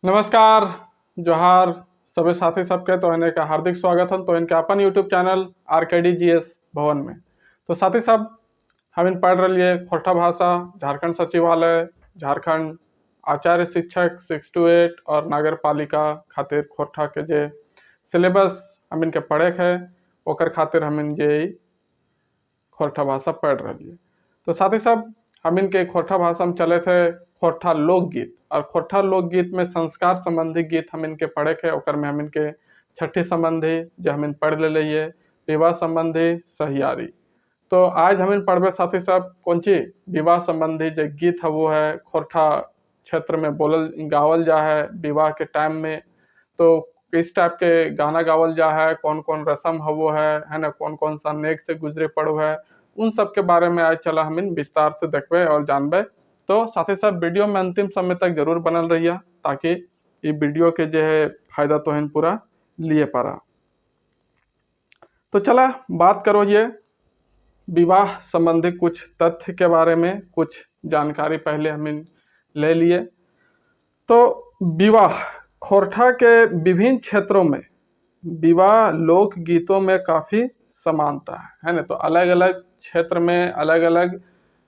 नमस्कार, जोहार सभी साथी सबके तो इन्हें का हार्दिक स्वागत है तो इनके अपन यूट्यूब चैनल RKDGS भवन में। तो साथी सब हम इन पढ़ रही है खोरठा भाषा झारखंड सचिवालय झारखंड आचार्य शिक्षक 6 to 8 और नगर पालिका खातिर खोरठा के जे सिलेबस हम इनके पढ़े है ओकर खातिर हम इन जे खोरठा भाषा पढ़ रही है। तो साथी सब हम इनके खोरठा भाषा में चले थे खोरठा लोकगीत और खोरठा लोकगीत में संस्कार संबंधी गीत हम इनके पढ़े थे ओकर में हम इनके छठी संबंधी जो हम इन पढ़ ले लिए विवाह संबंधी सहियारी। तो आज हम इन पढ़बे साथी सब कौन सी विवाह संबंधी जो गीत है वो है खोरठा क्षेत्र में बोलल गावल जा है विवाह के टाइम में। तो किस टाइप के गाना गावल जा है कौन कौन रस्म है वो है ना कौन कौन सा नेक से गुजरे पड़ो है उन सब के बारे में आज चला हम इन विस्तार से देखबे और जानबे। तो साथ ही साथ वीडियो में अंतिम समय तक जरूर बनल रहिए ताकि ये वीडियो के जो है फायदा तो है पूरा लिए पारा। तो चला बात करो ये विवाह संबंधी कुछ तथ्य के बारे में कुछ जानकारी पहले हम इन ले लिए। तो विवाह खोरठा के विभिन्न क्षेत्रों में विवाह लोक गीतों में काफी समानता है ना। तो अलग अलग क्षेत्र में अलग अलग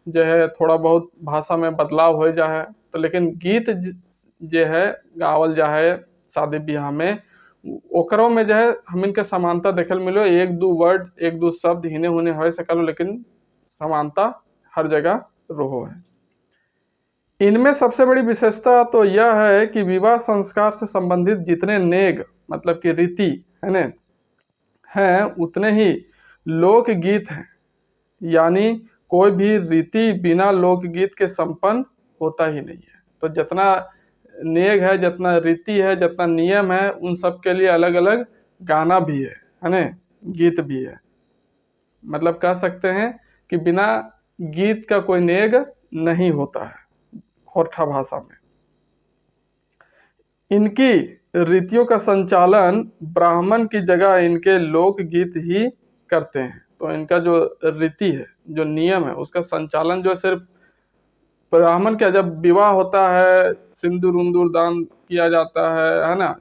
जो है थोड़ा बहुत भाषा में बदलाव हो जा है तो लेकिन गीत जो है गावल जा है शादी ब्याह में ओकरों में जो है हम इनके समानता देखल मिलो एक दो वर्ड एक दो शब्द हिने हुने हो सकल लेकिन समानता हर जगह रहो है। इनमें सबसे बड़ी विशेषता तो यह है कि विवाह संस्कार से संबंधित जितने नेग मतलब कि रीति है ना हैं उतने ही लोकगीत हैं, यानी कोई भी रीति बिना लोकगीत के संपन्न होता ही नहीं है। तो जितना नेग है जितना रीति है जितना नियम है उन सब के लिए अलग अलग गाना भी है ना गीत भी है। मतलब कह सकते हैं कि बिना गीत का कोई नेग नहीं होता है खोरठा भाषा में। इनकी रीतियों का संचालन ब्राह्मण की जगह इनके लोकगीत ही करते हैं। तो इनका जो रीति है जो नियम है उसका संचालन जो सिर्फ ब्राह्मण का जब विवाह होता है सिंदूर उंदूर दान किया जाता है ना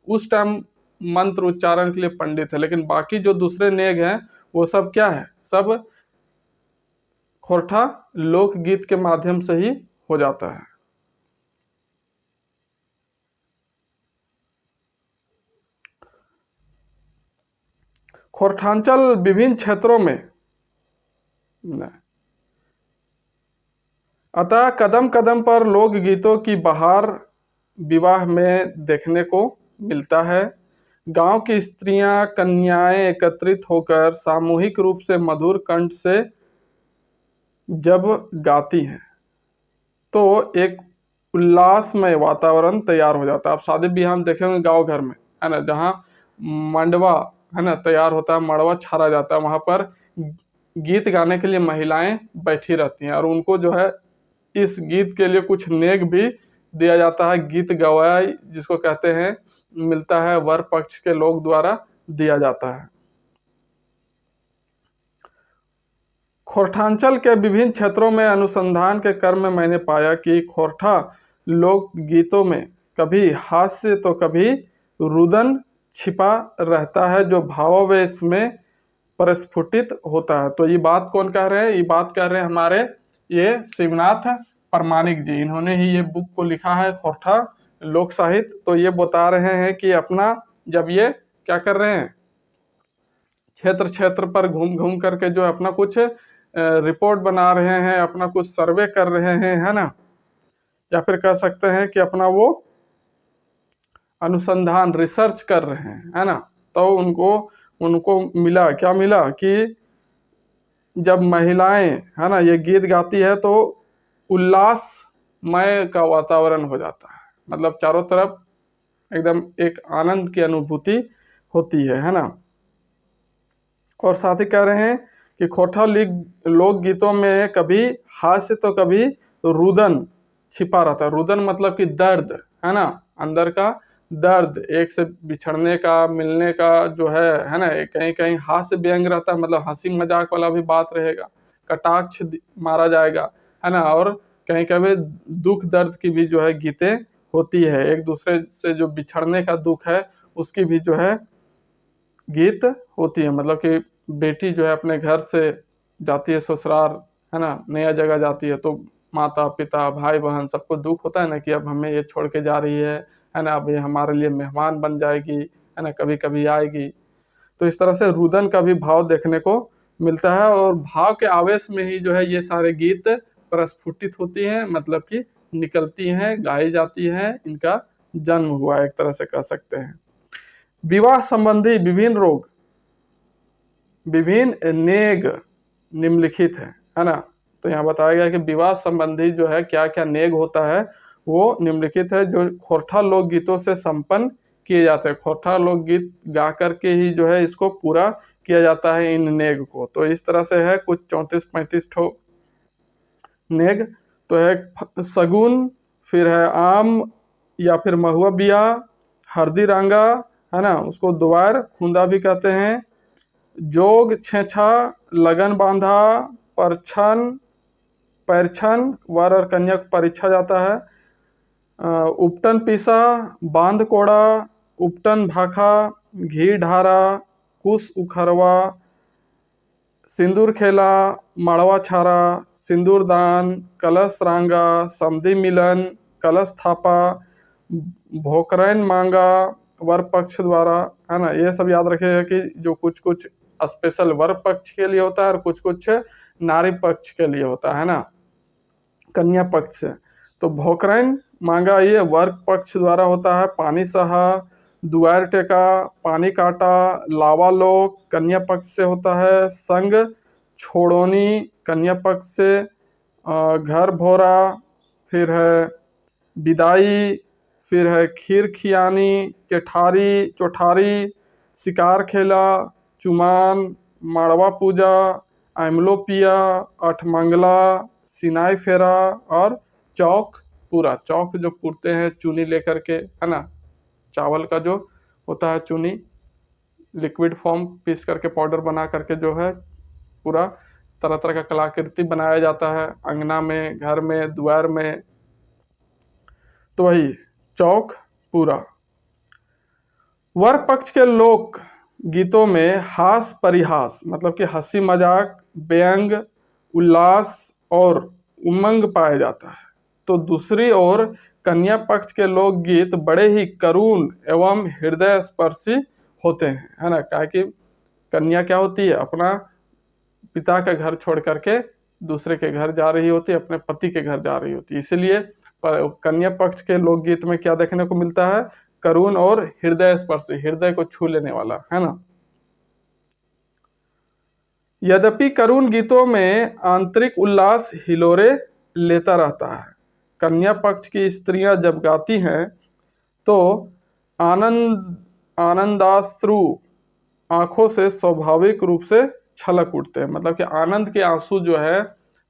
उस टाइम मंत्र उच्चारण के लिए पंडित है, लेकिन बाकी जो दूसरे नेग हैं वो सब क्या है सब खोरठा लोकगीत के माध्यम से ही हो जाता है। खोरठांचल विभिन्न क्षेत्रों में अतः कदम कदम पर लोकगीतों की बहार विवाह में देखने को मिलता है। गांव की स्त्रियां कन्याएं एकत्रित होकर सामूहिक रूप से मधुर कंठ से जब गाती हैं तो एक उल्लासमय वातावरण तैयार हो जाता है। आप शादी ब्याह हम देखेंगे गांव घर में है ना जहाँ मंडवा है ना तैयार होता है मड़वा छाड़ा जाता है वहां पर गीत गाने के लिए महिलाएं बैठी रहती हैं और उनको जो है इस गीत के लिए कुछ नेग भी दिया जाता है। गीत गवाई जिसको कहते हैं मिलता है वर पक्ष के लोग द्वारा दिया जाता है। खोरठांचल के विभिन्न क्षेत्रों में अनुसंधान के क्रम में मैंने पाया कि खोरठा लोक गीतों में कभी हास्य तो कभी रुदन छिपा रहता है जो भावावेश में प्रस्फुटित होता है। तो ये बात कौन कह रहे हैं? ये बात कह रहे हैं हमारे ये शिवनाथ परमाणिक जी। इन्होंने ही ये बुक को लिखा है खोरठा लोक साहित्य। तो ये बता रहे हैं कि अपना जब ये क्या कर रहे हैं क्षेत्र क्षेत्र पर घूम घूम करके जो अपना कुछ रिपोर्ट बना रहे हैं अपना कुछ सर्वे कर रहे हैं है ना या फिर कह सकते हैं कि अपना वो अनुसंधान रिसर्च कर रहे हैं है ना। तो उनको मिला क्या मिला कि जब महिलाएं है ना ये गीत गाती है तो उल्लासमय का वातावरण हो जाता है। मतलब चारों तरफ एकदम एक आनंद की अनुभूति होती है ना। और साथ ही कह रहे हैं कि खोरठा लोक गीतों में कभी हास्य तो कभी रुदन छिपा रहता है। रुदन मतलब कि दर्द है ना अंदर का दर्द एक से बिछड़ने का मिलने का जो है ना कहीं कहीं हास्य व्यंग रहता है मतलब हंसी मजाक वाला भी बात रहेगा कटाक्ष मारा जाएगा है ना और कहीं कभी दुख दर्द की भी जो है गीतें होती है, एक दूसरे से जो बिछड़ने का दुख है उसकी भी जो है गीत होती है। मतलब कि बेटी जो है अपने घर से जाती है ससुराल, है ना, नया जगह जाती है, तो माता पिता भाई बहन सबको दुख होता है ना कि अब हमें ये छोड़ के जा रही है ना, अब ये हमारे लिए मेहमान बन जाएगी, है ना, कभी कभी आएगी। तो इस तरह से रुदन का भी भाव देखने को मिलता है, और भाव के आवेश में ही जो है ये सारे गीत प्रस्फुटित होती हैं, मतलब कि निकलती हैं, गाई जाती हैं, इनका जन्म हुआ एक तरह से कह सकते हैं। विवाह संबंधी विभिन्न रोग, विभिन्न नेग निम्नलिखित है ना। तो यहाँ बताया गया कि विवाह संबंधी जो है क्या क्या नेग होता है वो निम्नलिखित है, जो खोरठा लोकगीतों से संपन्न किए जाते हैं। खोरठा लोकगीत गा करके ही जो है इसको पूरा किया जाता है इन नेग को। तो इस तरह से है कुछ 34-35 ठो नेग। तो है सगुन, फिर है आम या फिर महुआ बिया, हरदी रांगा, है ना, उसको द्वार खुंदा भी कहते हैं, जोग छेछा, लगन बांधा, परछन पैरछन, वर और कन्या को परीक्षा जाता है, उपटन पीसा, बांध कोड़ा, उपटन भाखा, घी ढारा, कुश उखरवा, सिंदूर खेला, मड़वा छारा, सिंदूर दान, कलश रांगा, समधि मिलन, कलश थापा, भोकरैन मांगा वर पक्ष द्वारा, है ना। ये सब याद रखिएगा कि जो कुछ कुछ स्पेशल वर पक्ष के लिए होता है और कुछ कुछ नारी पक्ष के लिए होता है ना, कन्या पक्ष से। तो भोकरैन मांगा ये वर पक्ष द्वारा होता है, पानी सहा, दुआर टेका, पानी काटा, लावा लोक कन्या पक्ष से होता है, संग छोड़ोनी कन्या पक्ष से, घर भोरा, फिर है विदाई, फिर है खीर खियानी, चठारी चौठारी, शिकार खेला, चुमान, माड़वा पूजा, आमलोपिया, अठमंगला, सिनाई फेरा और चौक पूरा। चौक जो पूरते हैं चुनी लेकर के, है ना, चावल का जो होता है चुनी, लिक्विड फॉर्म पीस करके पाउडर बना करके जो है पूरा तरह तरह का कलाकृति बनाया जाता है अंगना में, घर में, द्वार में। तो वही चौक पूरा। वर पक्ष के लोक गीतों में हास परिहास, मतलब कि हंसी मजाक, व्यंग, उल्लास और उमंग पाया जाता है। तो दूसरी ओर कन्या पक्ष के लोकगीत बड़े ही करुण एवं हृदय स्पर्शी होते हैं, है ना। क्या कि कन्या क्या होती है, अपना पिता का घर छोड़ करके दूसरे के घर जा रही होती है, अपने पति के घर जा रही होती है। इसीलिए कन्या पक्ष के लोकगीत में क्या देखने को मिलता है, करुण और हृदय स्पर्शी, हृदय को छू लेने वाला, है ना। यद्यपि करुण गीतों में आंतरिक उल्लास हिलोरे लेता रहता है। कन्या पक्ष की स्त्रियां जब गाती हैं तो आनंदाश्रु आंखों से स्वाभाविक रूप से छलक उठते हैं। मतलब कि आनंद के आंसू जो है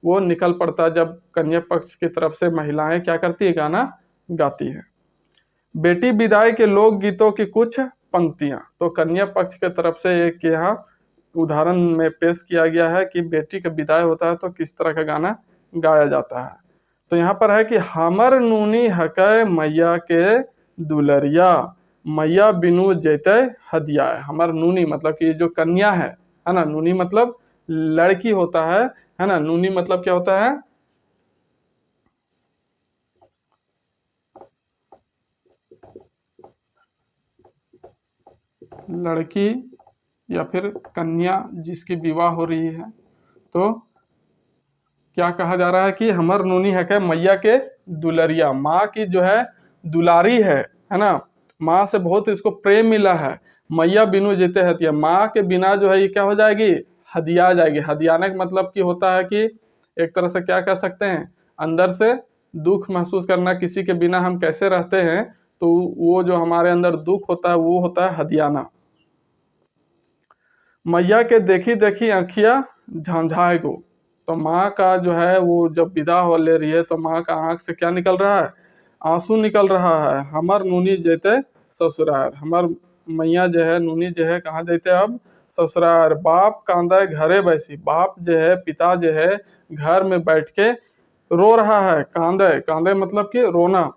वो निकल पड़ता है जब कन्या पक्ष की तरफ से महिलाएं क्या करती है, गाना गाती है। बेटी विदाई के लोक गीतों की कुछ पंक्तियां। तो कन्या पक्ष के तरफ से एक यहाँ उदाहरण में पेश किया गया है कि बेटी का विदाई होता है तो किस तरह का गाना गाया जाता है। तो यहाँ पर है कि हमर नूनी हकै मैया के दुलरिया, मैया बिनु जैते हदिया। हमर नूनी मतलब कि जो कन्या है ना, नूनी मतलब लड़की होता है ना। नूनी मतलब क्या होता है, लड़की या फिर कन्या जिसकी विवाह हो रही है। तो क्या कहा जा रहा है कि हमर नूनी है क्या, मैया के दुलरिया, माँ की जो है दुलारी है ना, माँ से बहुत इसको प्रेम मिला है। मैया बिनु जेते हतिया, माँ के बिना जो है ये क्या हो जाएगी, हदिया जाएगी। हदियाने का मतलब कि होता है कि एक तरह से क्या कह सकते हैं, अंदर से दुख महसूस करना, किसी के बिना हम कैसे रहते हैं, तो वो जो हमारे अंदर दुख होता है वो होता है हदियाना। मैया के देखी देखी आँखिया झंझाए गो। तो माँ का जो है वो जब विदा हो ले रही है तो माँ का आँख से क्या निकल रहा है, आंसू निकल रहा है। हमर नूनी जेते ससुरार, हमर मैया जो है नूनी जो है कहाँ जेते अब, ससुरार। बाप कांदा घरे बैसी, बाप जो है पिता जो है घर में बैठ के रो रहा है, कांदे, कांदे मतलब कि रोना।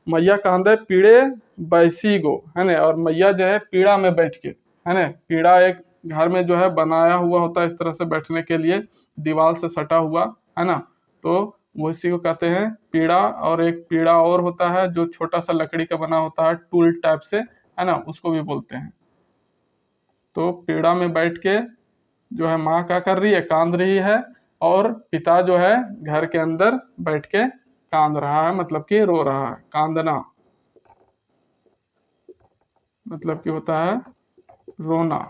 मैया कांदे पीड़े बैसी गो, है ना। और मैया जो है पीड़ा में बैठ के, है ना, पीड़ा एक घर में जो है बनाया हुआ होता है इस तरह से बैठने के लिए, दीवार से सटा हुआ, है ना। तो वो इसी को कहते हैं पीड़ा। और एक पीड़ा और होता है जो छोटा सा लकड़ी का बना होता है, टूल टाइप से, है ना, उसको भी बोलते हैं। तो पीड़ा में बैठ के जो है माँ क्या कर रही है, कांद रही है, और पिता जो है घर के अंदर बैठ के कांद रहा है, मतलब कि रो रहा है। कांदना मतलब कि होता है रोना।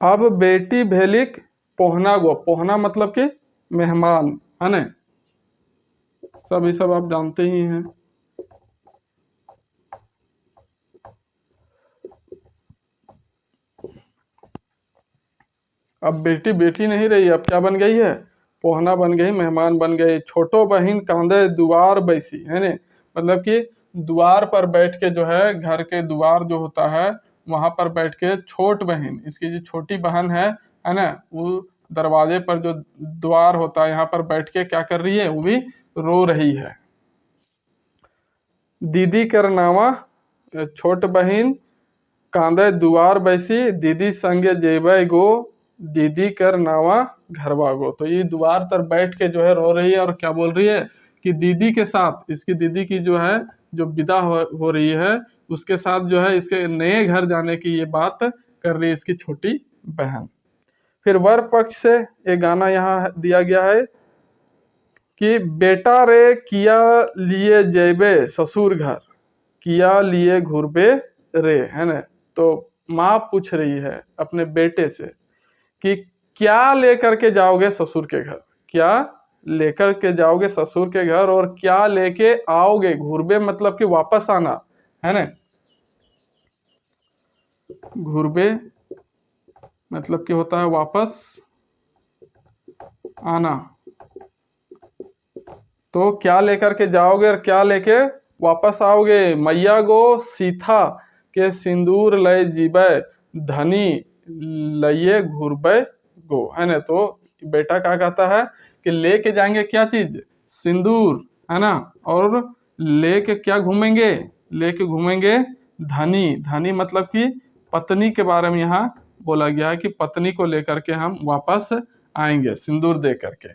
अब बेटी भेलिक पोहना गो, पोहना मतलब कि मेहमान, है ना, सब आप जानते ही हैं। अब बेटी बेटी नहीं रही, अब क्या बन गई है, पोहना बन गई, मेहमान बन गई। छोटो बहिन कांदे दुआर बैसी, है ना, मतलब कि द्वार पर बैठ के जो है, घर के द्वार जो होता है वहां पर बैठ के छोट बहन, इसकी जो छोटी बहन है ना, वो दरवाजे पर जो द्वार होता है यहाँ पर बैठ के क्या कर रही है, वो भी रो रही है। दीदी कर नावा, छोट बहन कांदे दुआर बैसी, दीदी संगे जेबै गो, दीदी कर नावा घरवा गो। तो ये द्वार पर बैठ के जो है रो रही है, और क्या बोल रही है कि दीदी के साथ, इसकी दीदी की जो है जो विदा हो रही है, उसके साथ जो है इसके नए घर जाने की ये बात कर रही है इसकी छोटी बहन। फिर वर पक्ष से एक गाना यहाँ दिया गया है कि बेटा रे किया लिए जेबे ससुर घर, किया लिए घुरबे रे, है ना। तो माँ पूछ रही है अपने बेटे से कि क्या लेकर के जाओगे ससुर के घर, क्या लेकर के जाओगे ससुर के घर, और क्या लेके आओगे, घुरबे मतलब कि वापस आना, है ना। घुरबे मतलब कि होता है वापस आना। तो क्या लेकर के जाओगे और क्या लेके वापस आओगे। मैया गो सीथा के सिंदूर लय जीबे, धनी लइये घुरबे गो, है ना। तो बेटा क्या कहता है कि लेके जाएंगे क्या चीज, सिंदूर, है ना, और लेके क्या घूमेंगे, लेके घूमेंगे धनी। धनी मतलब कि पत्नी के बारे में यहाँ बोला गया है कि पत्नी को लेकर के हम वापस आएंगे सिंदूर दे करके।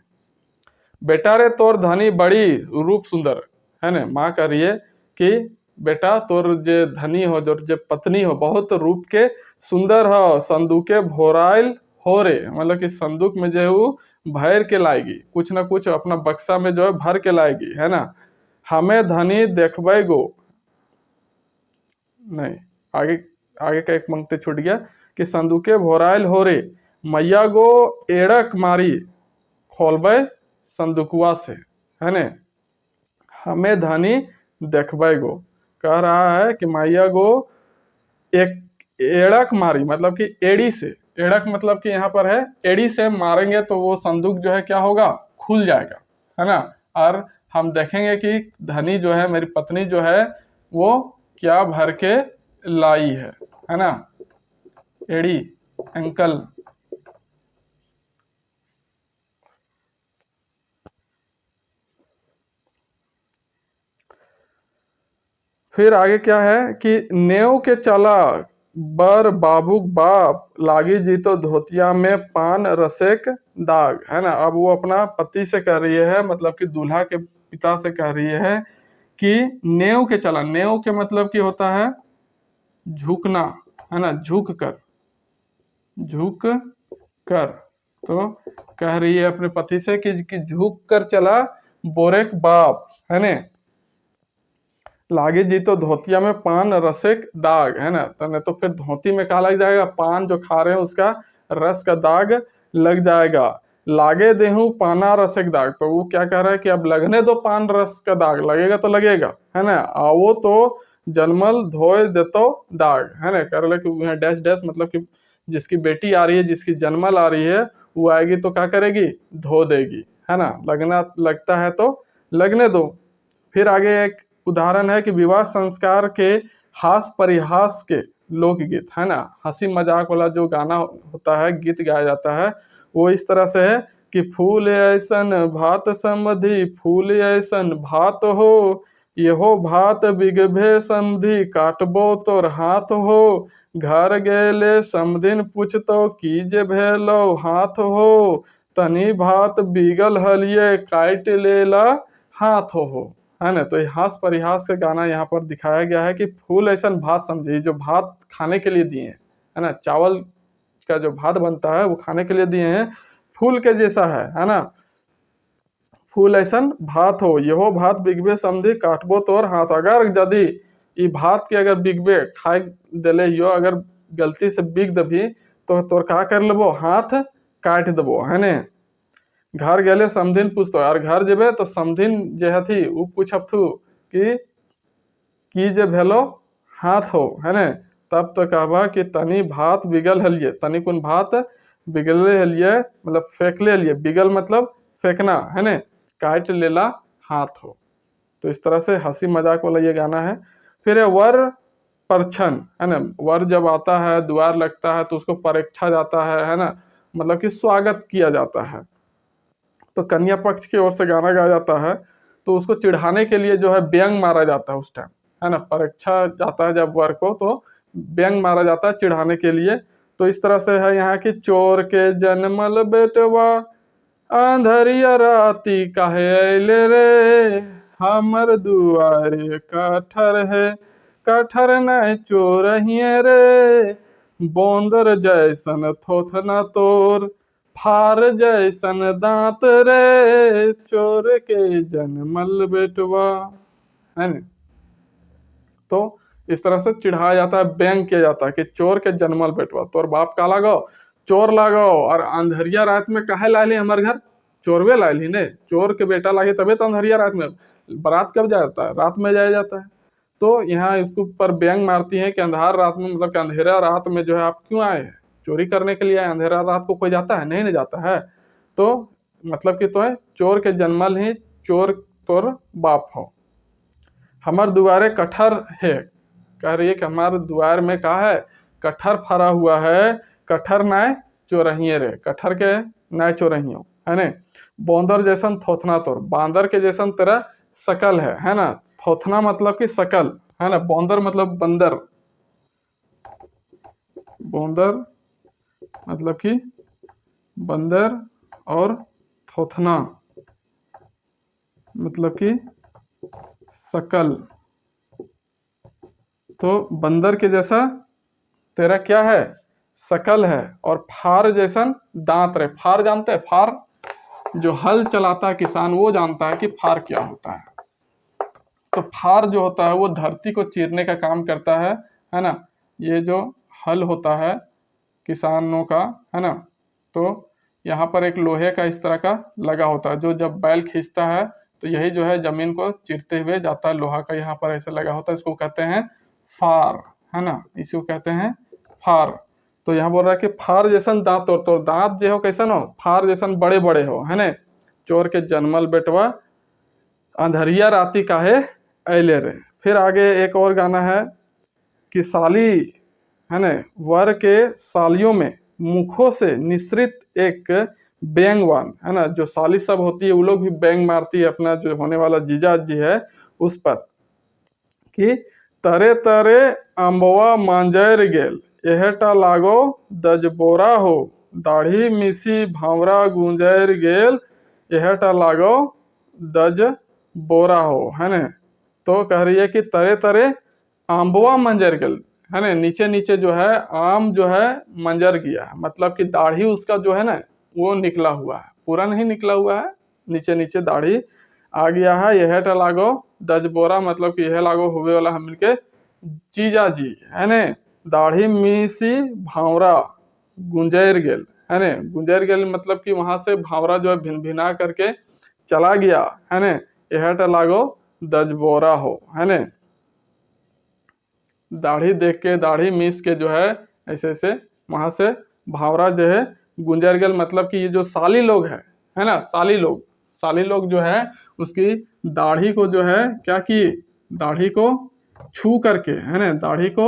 बेटा रे तोर धनी बड़ी रूप सुंदर, है ना। माँ कह रही है कि बेटा तोर जे धनी हो, जो जे पत्नी हो, बहुत रूप के सुंदर हो, संदूके भोराइल हो रे, मतलब कि संदूक में जो है वो भर के लाएगी, कुछ ना कुछ अपना बक्सा में जो है भर के लाएगी, है ना। हमें धनी देखबे गो, नहीं, आगे आगे का एक पंक्ति छूट गया कि संदूके भोराइल हो रे, मैया गो एड़क मारी खोलबे संदुकुआ से, है ने। हमें धनी देखबे गो, कह रहा है कि मैया गो एक एड़क मारी, मतलब कि एड़ी से, एड़क मतलब कि यहाँ पर है एड़ी से मारेंगे तो वो संदूक जो है क्या होगा, खुल जाएगा, है ना। और हम देखेंगे कि धनी जो है, मेरी पत्नी जो है, वो क्या भर के लाई है ना, एड़ी, एंकल। फिर आगे क्या है कि नेव के चला बर बाबू बाप, लागी जी तो धोतिया में पान रसेक दाग, है ना। अब वो अपना पति से कह रही है, मतलब कि दूल्हा के पिता से कह रही है कि नेव के चला, नेव के मतलब कि होता है झुकना, है ना, झुक कर, झुक कर। तो कह रही है अपने पति से कि झुक कर चला बोरेक बाप, है ना, लागे जी तो धोतिया में पान रसेक दाग, है ना। तो नहीं तो फिर धोती में क्या लग जाएगा, पान जो खा रहे हैं उसका रस का दाग लग जाएगा। लागे देहू पाना रसेक दाग, तो वो क्या कह रहा है कि अब लगने दो पान रस का दाग, लगेगा तो लगेगा, है ना। आओ तो जन्मल धोए देतो दाग, है ना। कर ले कि डैश डैश मतलब कि जिसकी बेटी आ रही है, जिसकी जन्मल आ रही है, वो आएगी तो क्या करेगी, धो देगी, है ना। लगना लगता है तो लगने दो। फिर आगे एक उदाहरण है कि विवाह संस्कार के हास परिहास के लोकगीत, है ना। हंसी मजाक वाला जो गाना होता है, गीत गाया जाता है, वो इस तरह से है कि फूल ऐसन भात समधि, फूल ऐसन भात हो, यहो भात बिगभे समधि, काटबो तोर हाथ हो, घर गेले समधिन पूछतो कीजे भेलो हाथ हो, तनी भात बिगल हलिये काट लेला हाथ हो, है ना। तो ये हास परिहास का गाना यहाँ पर दिखाया गया है कि फूल ऐसा भात समझे, जो भात खाने के लिए दिए हैं, है ना, चावल का जो भात बनता है वो खाने के लिए दिए हैं, फूल के जैसा है ना। फूल ऐसन भात हो, यहो भात बिगबे समझी, काटबो तोर हाथ। अगर यदि ई भात के अगर बिगबे खाए दिले यो, अगर गलती से बिग दभी तो तोर का कर लेबो, हाथ काट देबो, है ने। घर गेले समधिन पूछतो, और घर जेबे तो समधिन जे हथी उ पूछब थू कि जे भेलो हाथ हो, है ने। तब तो कहबा कि तनी भात बिगल हलिये, तनी कुन भात बिगले हलिये, मतलब फेंकले हलिये, बिगल मतलब फेंकना, है ने, काट लेला हाथ हो। तो इस तरह से हंसी मजाक वाला ये गाना है। फिर है वर परछन, है ना। वर जब आता है, द्वार लगता है, तो उसको परीक्षा जाता है ना, मतलब कि स्वागत किया जाता है। तो कन्या पक्ष की ओर से गाना गाया जाता है, तो उसको चिढ़ाने के लिए जो है व्यंग मारा जाता है उस टाइम, है ना। परीक्षा जाता है जब वर को, तो व्यंग मारा जाता है चिढ़ाने के लिए। तो इस तरह से है यहाँ की, चोर के जन्मल बेटवा अंधरिया राती काहे अइले रे, हमर दुआरे कठर है, कठर न चोरहिए रे, बोंदर जैसन थोथना तोर, फार जैसन दांत रे, चोर के जन्मल बेटवा, है न। तो इस तरह से चिढ़ाया जाता है, व्यंग किया जाता है कि चोर के जन्मल बेटवा, तोर बाप का लागो, चोर लागो, और अंधरिया रात में काहे लाली हमारे घर, चोरवे लाली ने, चोर के बेटा लागे तबे तो अंधरिया रात में। बारात कब जाता है, रात में जाया जाता है। तो यहाँ इसके ऊपर व्यंग मारती है कि अंधार रात में, मतलब कि अंधेरा रात में जो है आप क्यों आए हैं, चोरी करने के लिए आए, अंधेरा रात को कोई जाता है, नहीं नहीं जाता है। तो मतलब कि तो है चोर के जन्मल ही चोर तोर बाप हो। हमार दुआरे कटहर है, कह रही है कि हमारे द्वार में का है, कटहर फरा हुआ है, कटहर नाय चोरहिए रे, कटहर के नाय चोरहियो, है ने। बौंदर जैसन थोथना तोर, बांदर के जैसन तेरा शकल है ना। थोथना मतलब कि शकल, है ना। बौंदर मतलब बंदर, बौंदर मतलब कि बंदर, और थोथना मतलब कि शकल। तो बंदर के जैसा तेरा क्या है, शकल है, और फार जैसन दांत रे। फार जानते हैं, फार जो हल चलाता है किसान वो जानता है कि फार क्या होता है। तो फार जो होता है वो धरती को चीरने का काम करता है ना। ये जो हल होता है किसानों का, है ना, तो यहाँ पर एक लोहे का इस तरह का लगा होता है, जो जब बैल खींचता है तो यही जो है जमीन को चीरते हुए जाता है, लोहा का यहाँ पर ऐसे लगा होता है, इसको कहते हैं फार, है ना, इसको कहते हैं फार। तो यहाँ बोल रहा है कि फार जैसन दांत, और तो दांत जो हो कैसन हो, फार जैसन बड़े बड़े हो, है ना। चोर के जन्मल बेटवा अंधरिया राती काहे अइले रे। फिर आगे एक और गाना है कि साली, है ना, वर के सालियों में मुखों से निश्रित एक बैंगवान, है ना। जो साली सब होती है वो लोग भी बैंग मारती है अपना जो होने वाला जीजा जी है उस पर, कि तरे तरे अम्बवा मांजर गेल, एहटा लागो दजबोरा हो, दाढ़ी मिसी भावरा गुंजर गेल, एहटा लागो दज बोरा हो, है ना। तो कह रही है कि तरे तरे आम्बवा मंजर गेल, है ना, नीचे नीचे जो है आम जो है मंजर गया है, मतलब कि दाढ़ी उसका जो है ना वो निकला हुआ है, पूरा नहीं निकला हुआ है, नीचे नीचे दाढ़ी आ गया है। यह लागो दज बोरा, मतलब कि यह लागो हुए वाला हम मिलके जीजा जी, है ने। दाढ़ी मीसी भावरा गुंजर गेल, है ने। गुंजर गेल मतलब कि वहां से भावरा जो है भिन भिना करके चला गया, है ने। यह लागो दज बोरा हो, है ने। दाढ़ी देख के, दाढ़ी मीस के जो है ऐसे ऐसे वहां से भावरा जो है गुंजर गेल, मतलब कि ये जो साली लोग है ना, साली लोग जो है उसकी दाढ़ी को जो है क्या की, दाढ़ी को छू करके, है ना, दाढ़ी को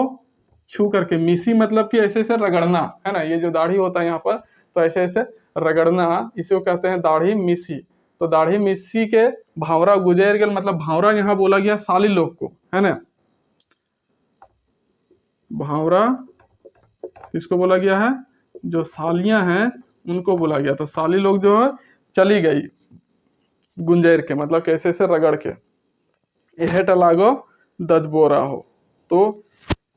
छू करके, मिसी मतलब कि ऐसे ऐसे रगड़ना, है ना, ये जो दाढ़ी होता है यहाँ पर, तो ऐसे ऐसे रगड़ना, इसी को कहते हैं दाढ़ी मिसी। तो दाढ़ी मिसी के भावरा गुजर गल, मतलब भावरा यहाँ बोला गया साली लोग को, है ना, भावरा किसको बोला गया है, जो सालियां हैं उनको बोला गया। तो साली लोग जो है चली गई गुंजेर के, मतलब कैसे से रगड़ के, यह टलागो दजबोरा हो। तो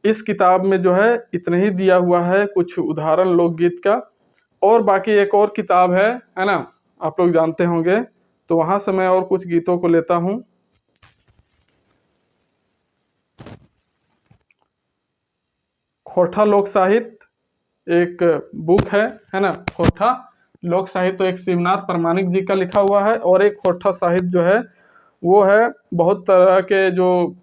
इस किताब में जो है इतना ही दिया हुआ है, कुछ उदाहरण लोकगीत का। और बाकी एक और किताब है ना, आप लोग जानते होंगे, तो वहां से मैं और कुछ गीतों को लेता हूं। खोरठा लोक साहित्य एक बुक है ना, खोरठा लोक साहित्य तो एक शिवनाथ प्रमाणिक जी का लिखा हुआ है। और एक खोरठा साहित्य जो है वो है बहुत तरह के, जो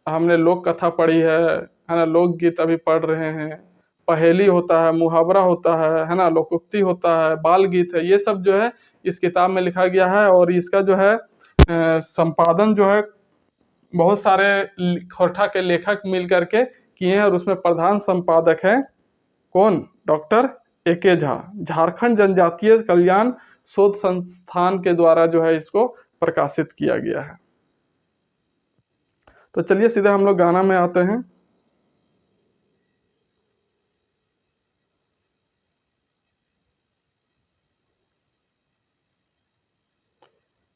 हमने लोक कथा पढ़ी है ना, लोकगीत अभी पढ़ रहे हैं, पहेली होता है, मुहावरा होता है ना, लोकोक्ति होता है, बाल गीत है, ये सब जो है इस किताब में लिखा गया है। और इसका जो है संपादन जो है बहुत सारे खोरठा के लेखक मिल करके किए हैं, और उसमें प्रधान संपादक है कौन, डॉक्टर ए.के. झा, झारखंड जनजातीय कल्याण शोध संस्थान के द्वारा जो है इसको प्रकाशित किया गया है। तो चलिए सीधा हम लोग गाना में आते हैं।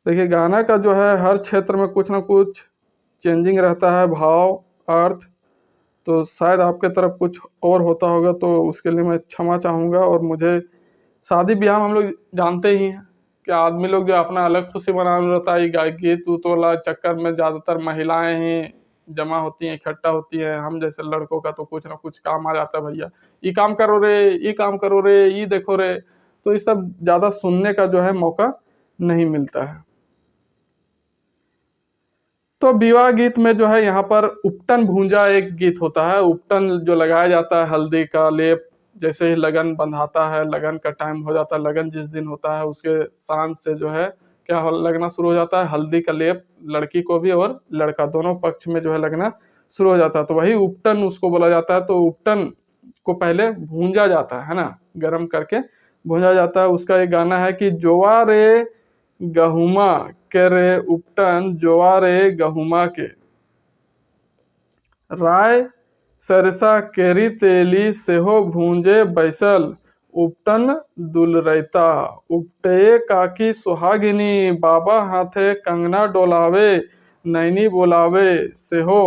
देखिए गाना का जो है हर क्षेत्र में कुछ ना कुछ चेंजिंग रहता है, भाव, अर्थ, तो शायद आपके तरफ कुछ और होता होगा, तो उसके लिए मैं क्षमा चाहूँगा। और मुझे शादी ब्याह में हम लोग जानते ही हैं कि आदमी लोग जो अपना अलग खुशी मनाना रहता है, गीत उत वाला चक्कर में ज़्यादातर महिलाएं ही जमा होती हैं, इकट्ठा होती हैं। हम जैसे लड़कों का तो कुछ ना कुछ काम आ जाता है, भैया ये काम करो रे, ये काम करो रे, ये देखो रे, तो ये सब ज़्यादा सुनने का जो है मौका नहीं मिलता है। तो विवाह गीत में जो है यहाँ पर उपटन भूंजा एक गीत होता है। उपटन जो लगाया जाता है, हल्दी का लेप, जैसे ही लगन बंधाता है, लगन का टाइम हो जाता है, लगन जिस दिन होता है उसके सांझ से जो है क्या लगना शुरू हो जाता है, हल्दी का लेप लड़की को भी और लड़का दोनों पक्ष में जो है लगना शुरू हो जाता है, तो वही उपटन उसको बोला जाता है। तो उपटन को पहले भूंजा जाता है ना, गर्म करके भूंजा जाता है। उसका एक गाना है कि जोवा रे गहुमा के रे उपटन, जोवा रे गहुमा के, राय सरसा केरी तेली सेहो भूंजे बैसल, उपटन दुलरैता, उपटे काकी सुहागिनी, बाबा हाथे कंगना डोलावे, नैनी बोलावे सेहो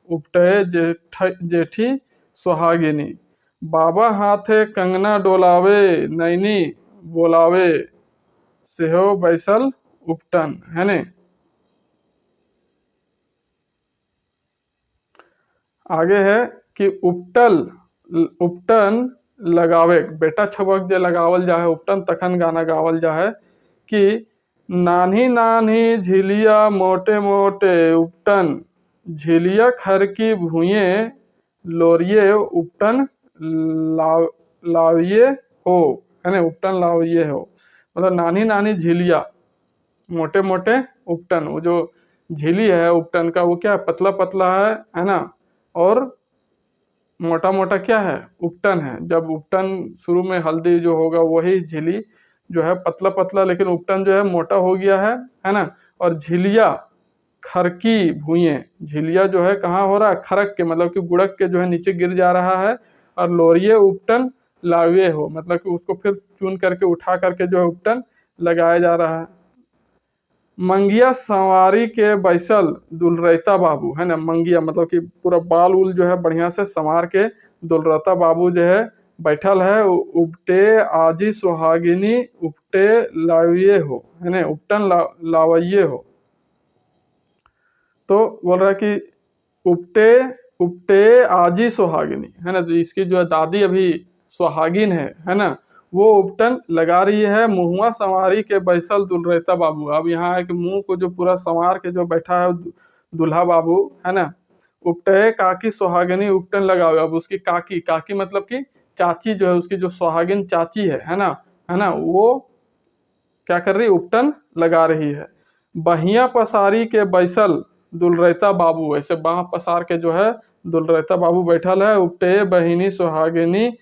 उपटे जेठी सुहागिनी, बाबा हाथे कंगना डोलावे, नैनी बोलावे सेहो बैसल उपटन, है ने। आगे है कि उपटन लगावे, बेटा छबक जे लगावल जा है उपटन, तखन गाना गावल जा है कि नान्ही नान्ही झिलिया मोटे मोटे उपटन, झिलिया खरकी भूये लोरिये उपटन लाविये हो, है ना, उपटन लाविये हो, मतलब नानी नानी झिलिया मोटे मोटे उपटन, वो जो झिली है उपटन का वो क्या पतला पतला है ना, और मोटा मोटा क्या है उपटन है। जब उपटन शुरू में हल्दी जो होगा वही झिली जो है पतला पतला, लेकिन उपटन जो है मोटा हो गया है ना। और झिलिया खरकी भूये, झिलिया जो है कहाँ हो रहा है, खरक के, मतलब कि गुड़क के जो है नीचे गिर जा रहा है। और लोरिये उपटन लावे हो, मतलब कि उसको फिर चुन करके उठा करके जो है उपटन लगाया जा रहा है। मंगिया संवारी के बैसल दुलरैता बाबू, है ना, मंगिया मतलब कि पूरा बाल उल जो है बढ़िया से संवार के दुलरैता बाबू जो है बैठल है, उपटे आजी सुहागिनी उपटे लाविये हो, है ना, उपटन लावइये हो। तो बोल रहा है कि उपटे आजी सुहागिनी, है ना, तो इसकी जो है दादी अभी सुहागिन है ना, वो उपटन लगा रही है। मुहुआ संवारी के बैसल दुलरैता बाबू, अब यहाँ है कि मुंह को जो पूरा संवार के जो बैठा है दुल्हा बाबू, है ना। उपटे काकी सुहागिनी उपटन लगाओ, अब उसकी काकी, काकी मतलब कि चाची जो है, उसकी जो सुहागिन चाची है ना, वो क्या कर रही, उपटन लगा रही है। बहिया पसारी के बैसल दुलरैता बाबू, ऐसे बाह पसार के जो है दुलरैता बाबू बैठल है, उपटे बहिनी सुहागिनी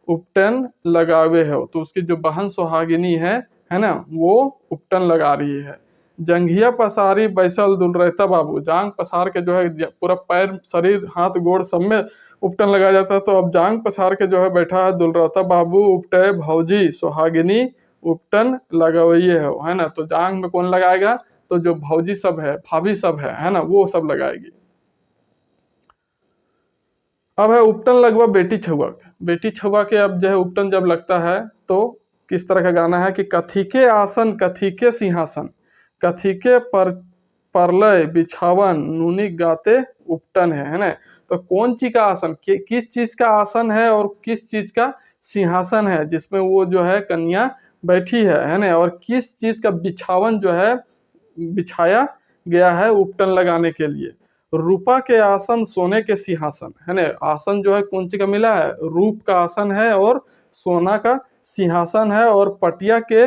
उपटन लगावे हो। तो उसकी जो बहन सुहागिनी है ना, वो उपटन लगा रही है। जंघिया पसारी बैसल दुलरैता बाबू, जांग पसार के जो है पूरा पैर शरीर हाथ गोड़ सब में उपटन लगाया जाता है। तो अब जांग पसार के जो है बैठा है दुलरैता बाबू, उपटे भौजी सुहागिनी उपटन लगाइए है ना। तो जांग में कौन लगाएगा, तो जो भौजी सब है, भाभी सब है ना, वो सब लगाएगी। अब है उपटन लगवा बेटी छुआ के। बेटी छुआ के अब जो है उपटन जब लगता है तो किस तरह का गाना है कि कथी के आसन कथी के सिंहासन, कथी के परलय बिछावन, नूनी गाते उपटन है ना। तो कौन चीज का आसन, किस चीज का आसन है और किस चीज का सिंहासन है जिसमें वो जो है कन्या बैठी है ना, और किस चीज का बिछावन जो है बिछाया गया है उपटन लगाने के लिए। रूपा के आसन सोने के सिंहासन है ना। आसन जो है कौन सी का मिला है, रूप का आसन है और सोना का सिंहासन है। और पटिया के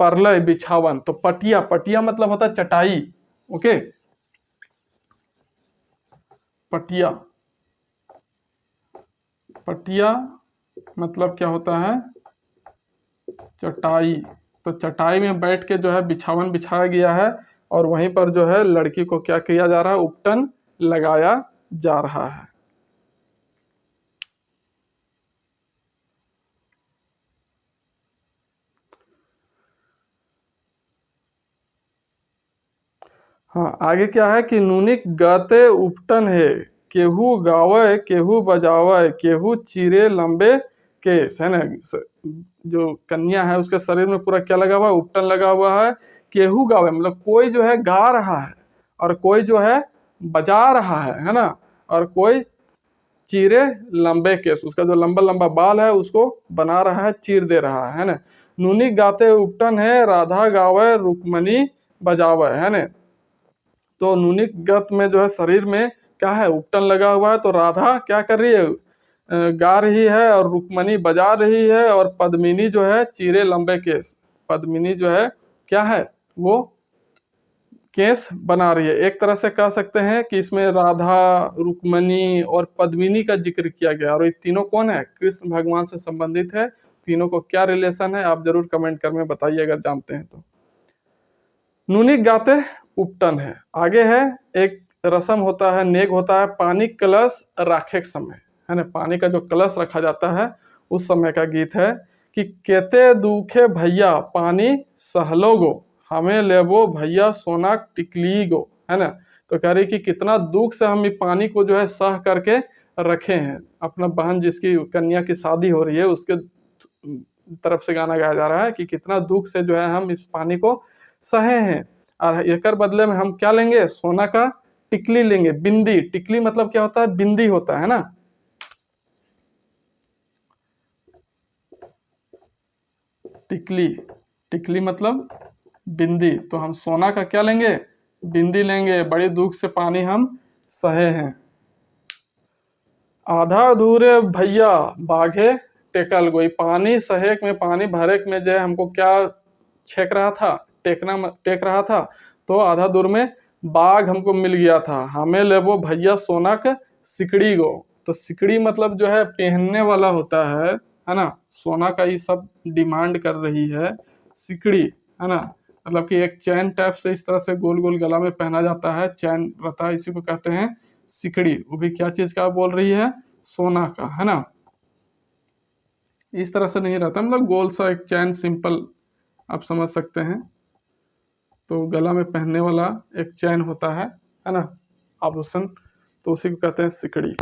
परलय बिछावन, तो पटिया, पटिया मतलब होता है चटाई। ओके, पटिया, पटिया मतलब क्या होता है, चटाई। तो चटाई में बैठ के जो है बिछावन बिछाया गया है और वहीं पर जो है लड़की को क्या किया जा रहा है, उपटन लगाया जा रहा है। हाँ, आगे क्या है कि नूनिक गाते उपटन है, केहू गावे केहू बजावे, केहू चीरे लंबे केस है ना। जो कन्या है उसके शरीर में पूरा क्या लगा हुआ है, उपटन लगा हुआ है। केहू गावे मतलब कोई जो है गा रहा है और कोई जो है बजा रहा है ना। और कोई चीरे लंबे केस, उसका जो लंबा लंबा बाल है उसको बना रहा है, चीर दे रहा है ना। नूनी गाते उपटन है, राधा गावे रुक्मणी बजावे है ना। तो नूनी गत में जो है शरीर में क्या है, उपटन लगा हुआ है। तो राधा क्या कर रही है, गा रही है और रुक्मणी बजा रही है और पद्मिनी जो है चीरे लंबे केस, पद्मिनी जो है क्या है, वो केस बना रही है। एक तरह से कह सकते हैं कि इसमें राधा, रुक्मणी और पद्मिनी का जिक्र किया गया। और ये तीनों कौन है, कृष्ण भगवान से संबंधित है। तीनों को क्या रिलेशन है आप जरूर कमेंट कर में बताइए अगर जानते हैं तो। नूनी गाते उपटन है। आगे है एक रस्म होता है, नेग होता है, पानी कलश राखे के समय है ना। पानी का जो कलश रखा जाता है उस समय का गीत है कि केते दुखे भैया पानी सहलोगो, हमें लेबो भैया सोना टिकली गो है ना। तो कह रही कि कितना दुख से हम ये पानी को जो है सह करके रखे हैं। अपना बहन जिसकी कन्या की शादी हो रही है उसके तरफ से गाना गाया जा रहा है कि कितना दुख से जो है हम इस पानी को सहे हैं और एक बदले में हम क्या लेंगे, सोना का टिकली लेंगे, बिंदी। टिकली मतलब क्या होता है, बिंदी होता है ना। टिकली, टिकली मतलब बिंदी। तो हम सोना का क्या लेंगे, बिंदी लेंगे, बड़े दुख से पानी हम सहे हैं। आधा अधूरे भैया बाघे टेकल गोई, पानी सहेक में, पानी भरेक में जो है हमको क्या छेक रहा था, टेक रहा था। तो आधा दूर में बाघ हमको मिल गया था, हमें लेबो भैया सोना का सिकड़ी गो। तो सिकड़ी मतलब जो है पहनने वाला होता है ना। सोना का ये सब डिमांड कर रही है सिकड़ी है ना। मतलब कि एक चैन टाइप से इस तरह से गोल गोल गला में पहना जाता है, चैन रहता है, इसी को कहते हैं सिकड़ी। वो भी क्या चीज का बोल रही है, सोना का है ना। इस तरह से नहीं रहता, मतलब गोल सा एक चैन, सिंपल आप समझ सकते हैं। तो गला में पहनने वाला एक चैन होता है ना, आभूषण, तो उसी को कहते हैं सिकड़ी।